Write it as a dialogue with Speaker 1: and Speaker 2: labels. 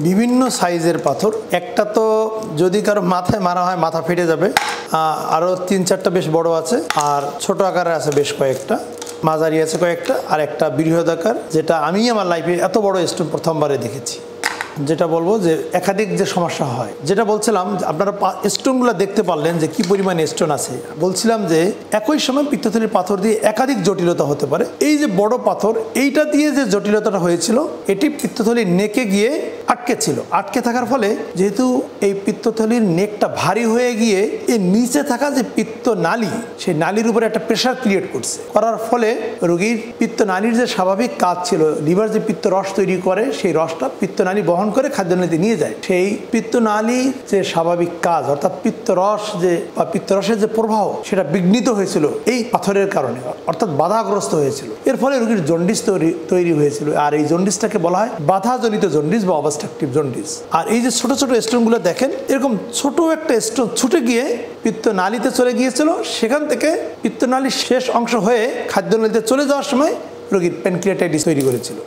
Speaker 1: বিভিন্ন সাইজের পাথর। একটা তো যদি কারো মাথায় মারা হয় মাথা ফেটে যাবে, আরও 3-4টা বেশ বড় আছে, আর ছোট আকারে আছে বেশ কয়েকটা, মাঝারি আছে কয়েকটা, আর একটা বৃহদাকার, যেটা আমি আমার লাইফে এত বড় স্টোন প্রথমবারে দেখেছি। যেটা বলবো যে একাধিক যে সমস্যা হয়, যেটা বলছিলাম আপনারা স্টোনগুলো দেখতে পারলেন যে কি পরিমাণ স্টোন আছে। বলছিলাম যে একই সময় পিত্তথলির পাথর দিয়ে একাধিক জটিলতা হতে পারে। এই যে বড় পাথর, এইটা দিয়ে যে জটিলতাটা হয়েছিল, এটি পিত্তথলির নেকে গিয়ে আটকে ছিল। আটকে থাকার ফলে যেহেতু এই পিত্তথলির নেকটা ভারী হয়ে গিয়ে এই নিচে থাকা যে পিত্তনালী, সেই নালীর উপরে একটা প্রেশার ক্রিয়েট করছে, করার ফলে রোগীর পিত্তনালীর যে স্বাভাবিক কাজ ছিল, লিভার যে পিত্ত রস তৈরি করে, সেই রসটা পিত্তনালী বহন করে খাদ্যনালীতে নিয়ে যায়। সেই পিত্তনালীর যে স্বাভাবিক কাজ, অর্থাৎ পিত্তরস যে বা পিত্তরসের যে প্রবাহ, সেটা বিঘ্নিত হয়েছিল এই পাথরের কারণে, অর্থাৎ বাধাগ্রস্ত হয়েছিল। এর ফলে রোগীর জন্ডিস তৈরি হয়েছিল। আর এই জন্ডিসটাকে বলা হয় বাধাজনিত জন্ডিস বা অবস্ট্রাকটিভ জন্ডিস। আর এই যে ছোট ছোট স্টোনগুলো দেখেন, এরকম ছোট একটা স্টোন ছুটে গিয়ে পিত্তনালীতে চলে গিয়েছিল। সেখান থেকে পিত্তনালীর শেষ অংশ হয়ে খাদ্যনালীতে চলে যাওয়ার সময় রোগীর প্যানক্রিয়াটাইটিস তৈরি করেছিল।